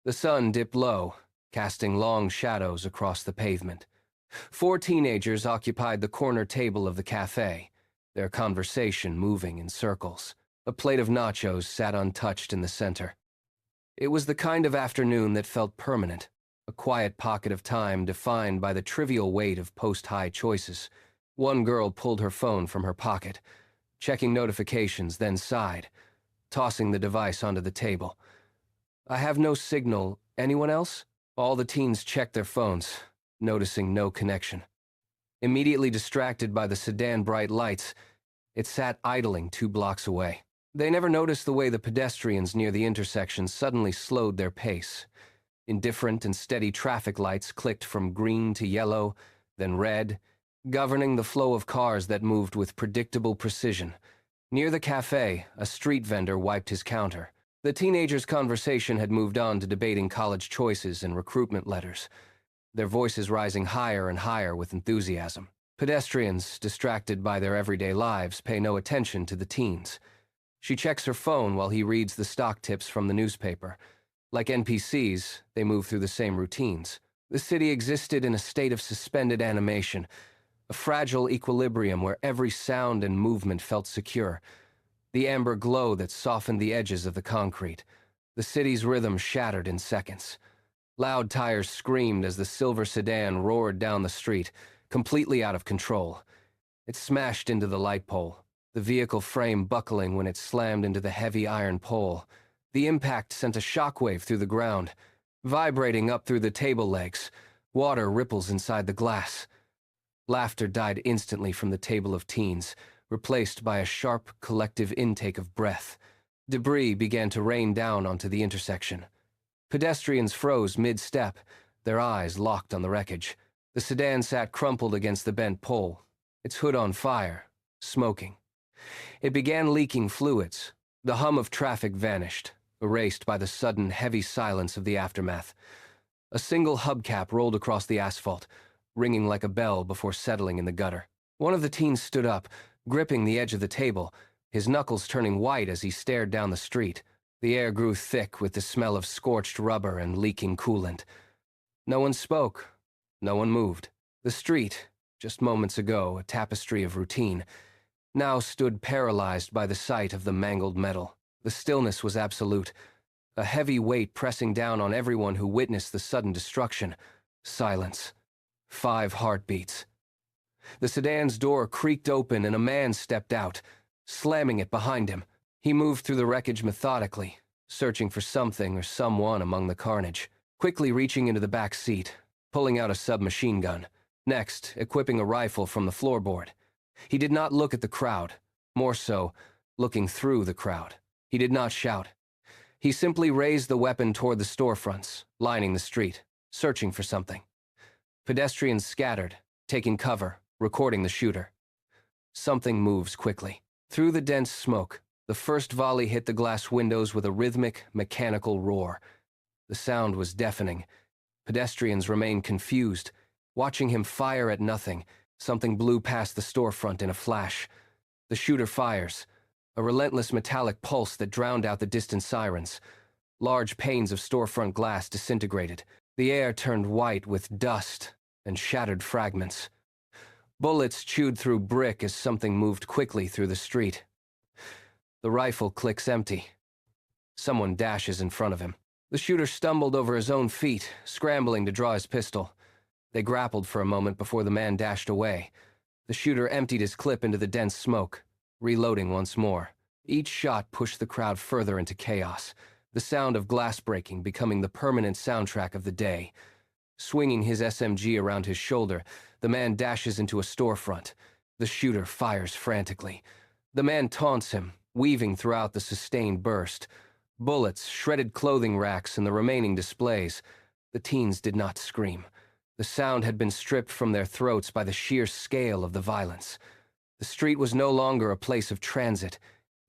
The sun dipped low, casting long shadows across the pavement. 4 teenagers occupied the corner table of the cafe, their conversation moving in circles. A plate of nachos sat untouched in the center. It was the kind of afternoon that felt permanent, a quiet pocket of time defined by the trivial weight of post-high choices. One girl pulled her phone from her pocket, checking notifications, then sighed, tossing the device onto the table. "I have no signal. Anyone else?" All the teens checked their phones, noticing no connection. Immediately distracted by the sedan bright lights, it sat idling 2 blocks away. They never noticed the way the pedestrians near the intersection suddenly slowed their pace. Indifferent and steady traffic lights clicked from green to yellow, then red, governing the flow of cars that moved with predictable precision. Near the cafe, a street vendor wiped his counter. The teenagers' conversation had moved on to debating college choices and recruitment letters, their voices rising higher and higher with enthusiasm. Pedestrians, distracted by their everyday lives, pay no attention to the teens. She checks her phone while he reads the stock tips from the newspaper. Like NPCs, they move through the same routines. The city existed in a state of suspended animation, a fragile equilibrium where every sound and movement felt secure. The amber glow that softened the edges of the concrete. The city's rhythm shattered in seconds. Loud tires screamed as the silver sedan roared down the street, completely out of control. It smashed into the light pole, the vehicle frame buckling when it slammed into the heavy iron pole. The impact sent a shockwave through the ground, vibrating up through the table legs. Water ripples inside the glass. Laughter died instantly from the table of teens, replaced by a sharp, collective intake of breath. Debris began to rain down onto the intersection. Pedestrians froze mid-step, their eyes locked on the wreckage. The sedan sat crumpled against the bent pole, its hood on fire, smoking. It began leaking fluids. The hum of traffic vanished, erased by the sudden, heavy silence of the aftermath. A single hubcap rolled across the asphalt, ringing like a bell before settling in the gutter. One of the teens stood up, gripping the edge of the table, his knuckles turning white as he stared down the street. The air grew thick with the smell of scorched rubber and leaking coolant. No one spoke. No one moved. The street, just moments ago a tapestry of routine, now stood paralyzed by the sight of the mangled metal. The stillness was absolute, a heavy weight pressing down on everyone who witnessed the sudden destruction. Silence. 5 heartbeats. The sedan's door creaked open and a man stepped out, slamming it behind him. He moved through the wreckage methodically, searching for something or someone among the carnage, quickly reaching into the back seat, pulling out a submachine gun, next equipping a rifle from the floorboard. He did not look at the crowd, more so, looking through the crowd. He did not shout. He simply raised the weapon toward the storefronts, lining the street, searching for something. Pedestrians scattered, taking cover, recording the shooter. Something moves quickly. Through the dense smoke, the first volley hit the glass windows with a rhythmic, mechanical roar. The sound was deafening. Pedestrians remained confused, watching him fire at nothing. Something blew past the storefront in a flash. The shooter fires, a relentless metallic pulse that drowned out the distant sirens. Large panes of storefront glass disintegrated. The air turned white with dust and shattered fragments. Bullets chewed through brick as something moved quickly through the street. The rifle clicks empty. Someone dashes in front of him. The shooter stumbled over his own feet, scrambling to draw his pistol. They grappled for a moment before the man dashed away. The shooter emptied his clip into the dense smoke, reloading once more. Each shot pushed the crowd further into chaos, the sound of glass breaking becoming the permanent soundtrack of the day. Swinging his SMG around his shoulder, the man dashes into a storefront. The shooter fires frantically. The man taunts him, weaving throughout the sustained burst. Bullets, shredded clothing racks, and the remaining displays. The teens did not scream. The sound had been stripped from their throats by the sheer scale of the violence. The street was no longer a place of transit.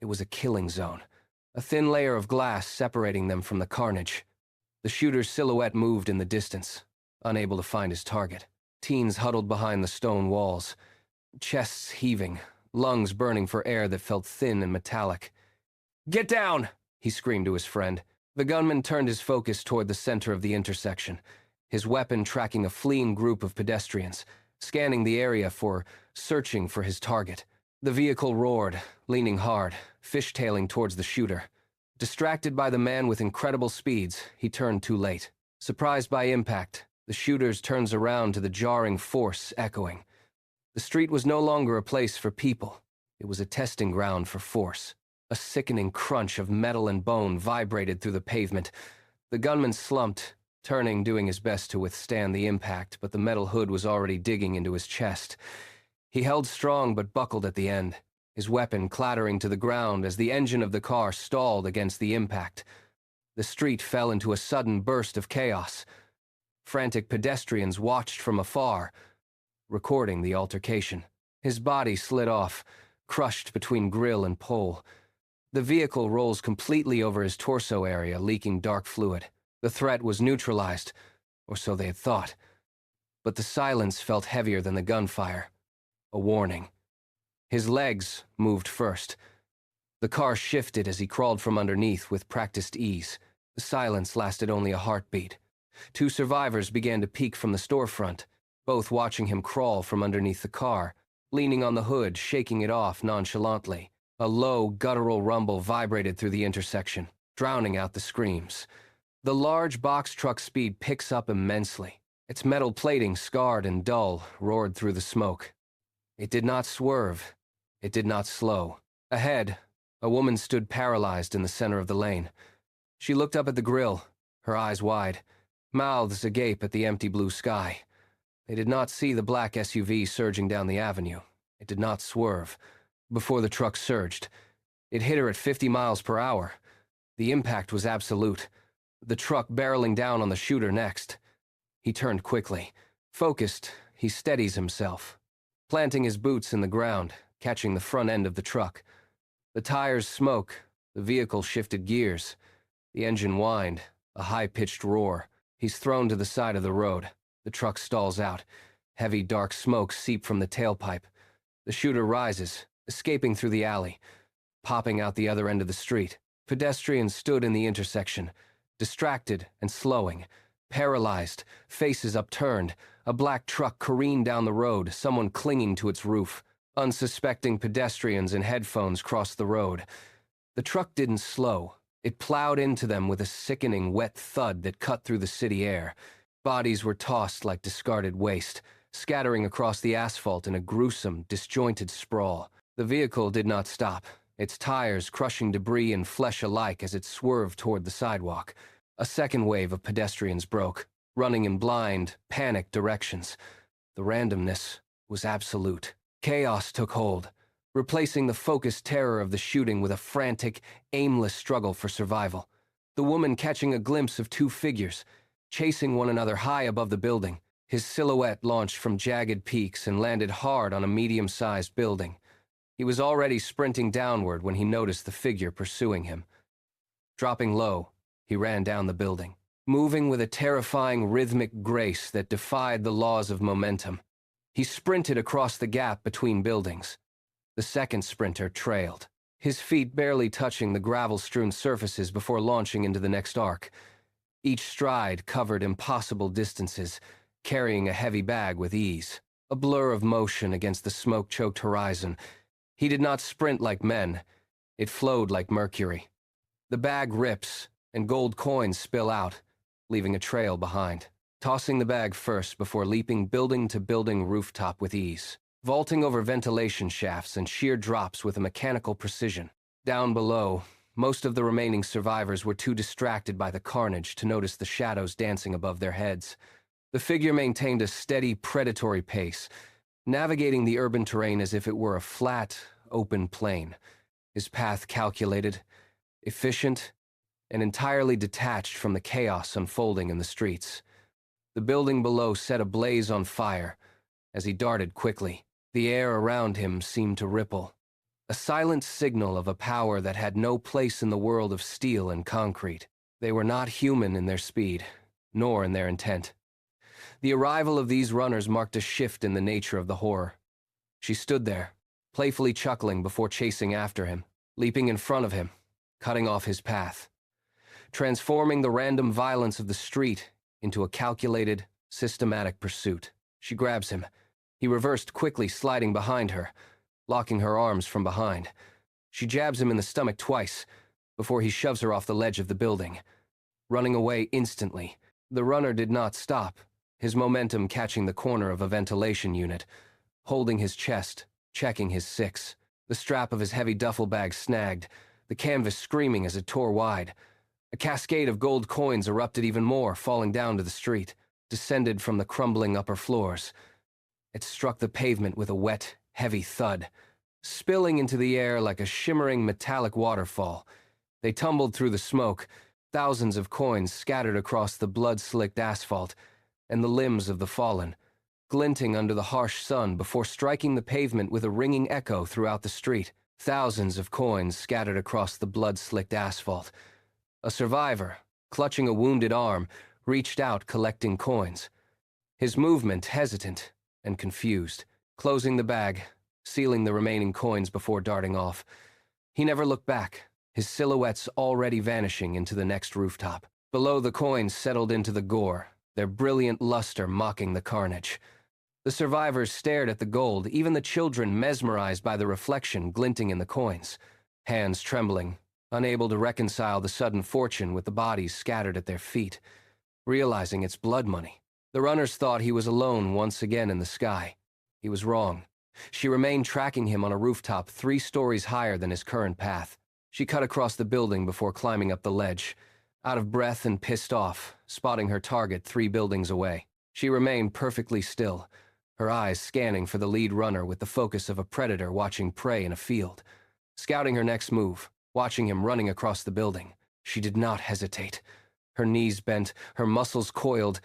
It was a killing zone, a thin layer of glass separating them from the carnage. The shooter's silhouette moved in the distance, unable to find his target. Teens huddled behind the stone walls, chests heaving, lungs burning for air that felt thin and metallic. "Get down!" he screamed to his friend. The gunman turned his focus toward the center of the intersection, his weapon tracking a fleeing group of pedestrians, scanning the area searching for his target. The vehicle roared, leaning hard, fishtailing towards the shooter. Distracted by the man with incredible speeds, he turned too late. Surprised by impact, the shooter turns around to the jarring force echoing. The street was no longer a place for people. It was a testing ground for force. A sickening crunch of metal and bone vibrated through the pavement. The gunman slumped, turning, doing his best to withstand the impact, but the metal hood was already digging into his chest. He held strong but buckled at the end, his weapon clattering to the ground as the engine of the car stalled against the impact. The street fell into a sudden burst of chaos. Frantic pedestrians watched from afar, recording the altercation. His body slid off, crushed between grill and pole. The vehicle rolls completely over his torso area, leaking dark fluid. The threat was neutralized, or so they had thought. But the silence felt heavier than the gunfire. A warning. His legs moved first. The car shifted as he crawled from underneath with practiced ease. The silence lasted only a heartbeat. 2 survivors began to peek from the storefront, both watching him crawl from underneath the car, leaning on the hood, shaking it off nonchalantly. A low, guttural rumble vibrated through the intersection, drowning out the screams. The large box truck's speed picks up immensely. Its metal plating, scarred and dull, roared through the smoke. It did not swerve. It did not slow. Ahead, a woman stood paralyzed in the center of the lane. She looked up at the grill, her eyes wide, mouths agape at the empty blue sky. They did not see the black SUV surging down the avenue. It did not swerve. Before the truck surged, it hit her at 50 miles per hour. The impact was absolute. The truck barreling down on the shooter next. He turned quickly. Focused, he steadies himself, planting his boots in the ground, catching the front end of the truck. The tires smoke. The vehicle shifted gears. The engine whined, a high-pitched roar. He's thrown to the side of the road. The truck stalls out. Heavy, dark smoke seep from the tailpipe. The shooter rises, escaping through the alley, popping out the other end of the street. Pedestrians stood in the intersection, distracted and slowing, paralyzed, faces upturned. A black truck careened down the road, someone clinging to its roof. Unsuspecting pedestrians in headphones crossed the road. The truck didn't slow. It plowed into them with a sickening, wet thud that cut through the city air. Bodies were tossed like discarded waste, scattering across the asphalt in a gruesome, disjointed sprawl. The vehicle did not stop, its tires crushing debris and flesh alike as it swerved toward the sidewalk. A second wave of pedestrians broke, running in blind, panicked directions. The randomness was absolute. Chaos took hold, replacing the focused terror of the shooting with a frantic, aimless struggle for survival. The woman catching a glimpse of 2 figures, chasing one another high above the building. His silhouette launched from jagged peaks and landed hard on a medium-sized building. He was already sprinting downward when he noticed the figure pursuing him. Dropping low, he ran down the building, moving with a terrifying rhythmic grace that defied the laws of momentum. He sprinted across the gap between buildings. The second sprinter trailed, his feet barely touching the gravel-strewn surfaces before launching into the next arc. Each stride covered impossible distances, carrying a heavy bag with ease. A blur of motion against the smoke-choked horizon. He did not sprint like men. It flowed like mercury. The bag rips, and gold coins spill out, leaving a trail behind. Tossing the bag first before leaping building-to-building rooftop with ease. Vaulting over ventilation shafts and sheer drops with a mechanical precision. Down below, most of the remaining survivors were too distracted by the carnage to notice the shadows dancing above their heads. The figure maintained a steady, predatory pace, navigating the urban terrain as if it were a flat, open plain. His path calculated, efficient, and entirely detached from the chaos unfolding in the streets. The building below set ablaze on fire as he darted quickly. The air around him seemed to ripple, a silent signal of a power that had no place in the world of steel and concrete. They were not human in their speed, nor in their intent. The arrival of these runners marked a shift in the nature of the horror. She stood there, playfully chuckling before chasing after him, leaping in front of him, cutting off his path. transforming the random violence of the street into a calculated, systematic pursuit. She grabs him. He reversed quickly, sliding behind her, locking her arms from behind. She jabs him in the stomach twice before he shoves her off the ledge of the building, running away instantly. The runner did not stop, his momentum catching the corner of a ventilation unit, holding his chest, checking his six. The strap of his heavy duffel bag snagged, the canvas screaming as it tore wide. A cascade of gold coins erupted even more, falling down to the street, descended from the crumbling upper floors. It struck the pavement with a wet, heavy thud, spilling into the air like a shimmering metallic waterfall. They tumbled through the smoke, thousands of coins scattered across the blood-slicked asphalt and the limbs of the fallen, glinting under the harsh sun before striking the pavement with a ringing echo throughout the street. Thousands of coins scattered across the blood-slicked asphalt. A survivor, clutching a wounded arm, reached out collecting coins. His movement hesitant and confused, closing the bag, sealing the remaining coins before darting off. He never looked back, his silhouettes already vanishing into the next rooftop. Below, the coins settled into the gore, their brilliant luster mocking the carnage. The survivors stared at the gold, even the children mesmerized by the reflection glinting in the coins, hands trembling, unable to reconcile the sudden fortune with the bodies scattered at their feet, realizing it's blood money. The runners thought he was alone once again in the sky. He was wrong. She remained tracking him on a rooftop 3 stories higher than his current path. She cut across the building before climbing up the ledge, out of breath and pissed off, spotting her target 3 buildings away. She remained perfectly still, her eyes scanning for the lead runner with the focus of a predator watching prey in a field. Scouting her next move, watching him running across the building, she did not hesitate. Her knees bent, her muscles coiled,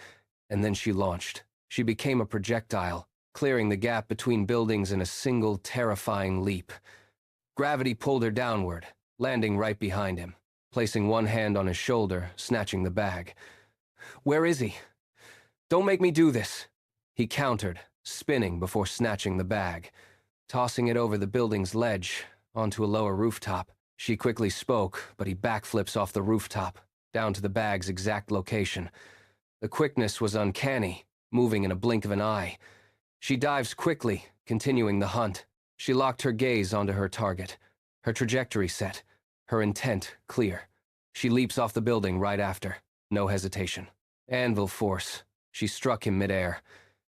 and then she launched. She became a projectile, clearing the gap between buildings in a single terrifying leap. Gravity pulled her downward, landing right behind him, placing one hand on his shoulder, snatching the bag. "Where is he? Don't make me do this," he countered, spinning before snatching the bag, tossing it over the building's ledge, onto a lower rooftop. She quickly spoke, but he backflips off the rooftop, down to the bag's exact location. The quickness was uncanny, moving in a blink of an eye. She dives quickly, continuing the hunt. She locked her gaze onto her target, her trajectory set, her intent clear. She leaps off the building right after, no hesitation. Anvil force. She struck him midair.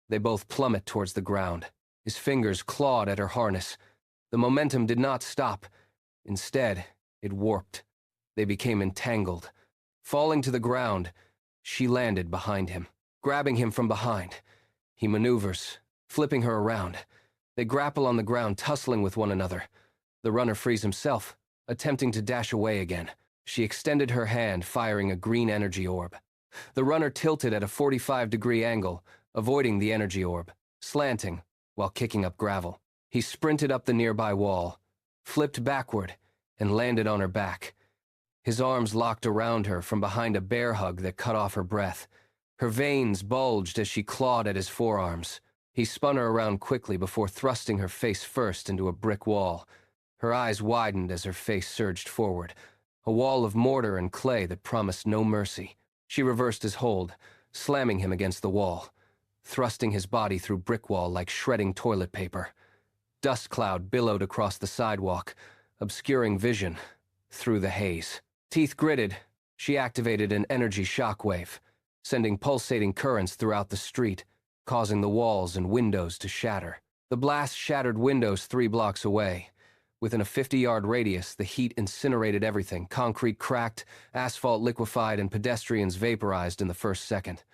They both plummet towards the ground. His fingers clawed at her harness. The momentum did not stop. Instead, it warped. They became entangled. Falling to the ground, she landed behind him, grabbing him from behind. He maneuvers, flipping her around. They grapple on the ground, tussling with one another. The runner frees himself, attempting to dash away again. She extended her hand, firing a green energy orb. The runner tilted at a 45-degree angle, avoiding the energy orb, slanting while kicking up gravel. He sprinted up the nearby wall, flipped backward, and landed on her back. His arms locked around her from behind a bear hug that cut off her breath. Her veins bulged as she clawed at his forearms. He spun her around quickly before thrusting her face first into a brick wall. Her eyes widened as her face surged forward, a wall of mortar and clay that promised no mercy. She reversed his hold, slamming him against the wall, thrusting his body through brick wall like shredding toilet paper. Dust cloud billowed across the sidewalk, obscuring vision through the haze. Teeth gritted, she activated an energy shockwave, sending pulsating currents throughout the street, causing the walls and windows to shatter. The blast shattered windows 3 blocks away. Within a 50-yard radius, the heat incinerated everything. Concrete cracked, asphalt liquefied, and pedestrians vaporized in the first second.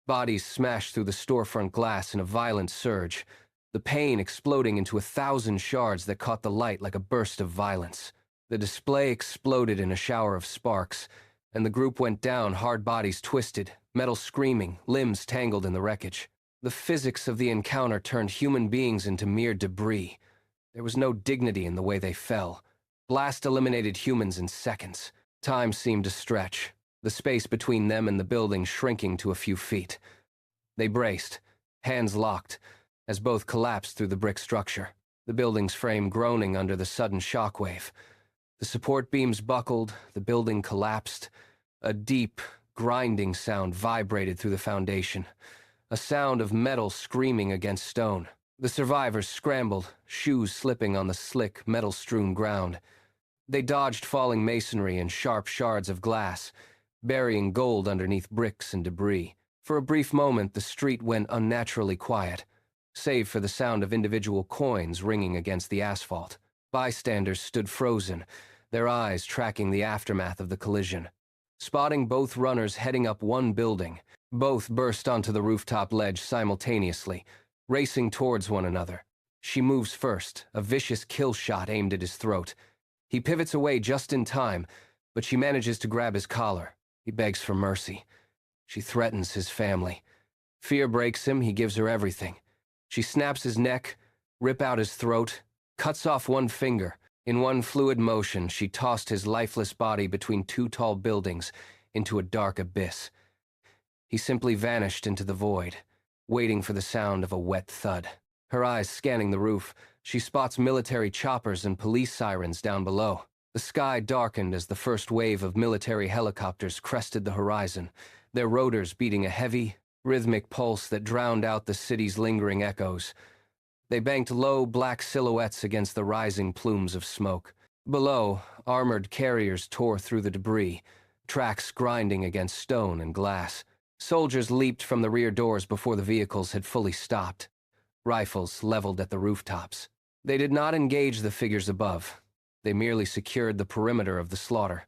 Bodies smashed through the storefront glass in a violent surge, the pain exploding into 1,000 shards that caught the light like a burst of violence. The display exploded in a shower of sparks, and the group went down, hard bodies twisted, metal screaming, limbs tangled in the wreckage. The physics of the encounter turned human beings into mere debris. There was no dignity in the way they fell. Blast eliminated humans in seconds. Time seemed to stretch, the space between them and the building shrinking to a few feet. They braced, hands locked, as both collapsed through the brick structure, the building's frame groaning under the sudden shockwave. The support beams buckled, the building collapsed, A deep, grinding sound vibrated through the foundation, a sound of metal screaming against stone. The survivors scrambled, shoes slipping on the slick, metal-strewn ground. They dodged falling masonry and sharp shards of glass, burying gold underneath bricks and debris. For a brief moment, the street went unnaturally quiet, save for the sound of individual coins ringing against the asphalt. Bystanders stood frozen, their eyes tracking the aftermath of the collision. Spotting both runners heading up one building, both burst onto the rooftop ledge simultaneously, racing towards one another. She moves first, a vicious kill shot aimed at his throat. He pivots away just in time, but she manages to grab his collar. He begs for mercy. She threatens his family. Fear breaks him, he gives her everything. She snaps his neck, rips out his throat, cuts off one finger. In one fluid motion, she tossed his lifeless body between two tall buildings into a dark abyss. He simply vanished into the void, waiting for the sound of a wet thud. Her eyes scanning the roof, she spots military choppers and police sirens down below. The sky darkened as the first wave of military helicopters crested the horizon, their rotors beating a heavy, rhythmic pulse that drowned out the city's lingering echoes. They banked low, black silhouettes against the rising plumes of smoke. Below, armored carriers tore through the debris, tracks grinding against stone and glass. Soldiers leaped from the rear doors before the vehicles had fully stopped, rifles leveled at the rooftops. They did not engage the figures above. They merely secured the perimeter of the slaughter.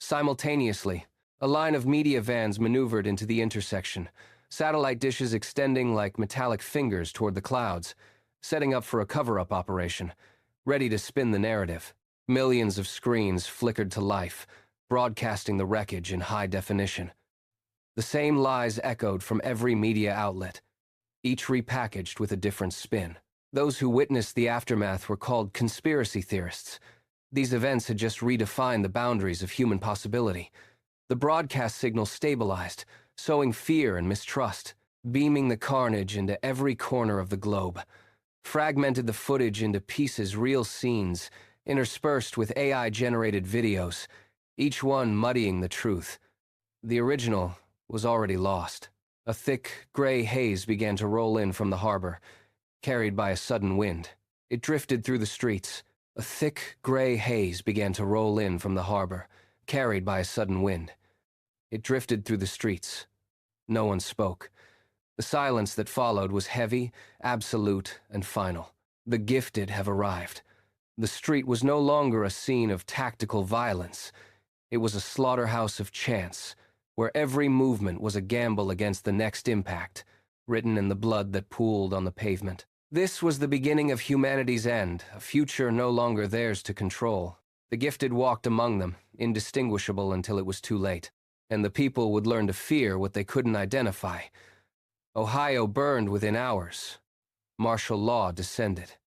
Simultaneously, a line of media vans maneuvered into the intersection, satellite dishes extending like metallic fingers toward the clouds, setting up for a cover-up operation, ready to spin the narrative. Millions of screens flickered to life, broadcasting the wreckage in high definition. The same lies echoed from every media outlet, each repackaged with a different spin. Those who witnessed the aftermath were called conspiracy theorists. These events had just redefined the boundaries of human possibility. The broadcast signal stabilized, sowing fear and mistrust, beaming the carnage into every corner of the globe. Fragmented the footage into pieces, real scenes, interspersed with AI-generated videos, each one muddying the truth. The original was already lost. A thick, gray haze began to roll in from the harbor, carried by a sudden wind. It drifted through the streets. A thick, gray haze began to roll in from the harbor, carried by a sudden wind. It drifted through the streets. No one spoke. The silence that followed was heavy, absolute, and final. The gifted have arrived. The street was no longer a scene of tactical violence. It was a slaughterhouse of chance, where every movement was a gamble against the next impact, written in the blood that pooled on the pavement. This was the beginning of humanity's end, a future no longer theirs to control. The gifted walked among them, indistinguishable until it was too late, and the people would learn to fear what they couldn't identify. Ohio burned within hours. Martial law descended.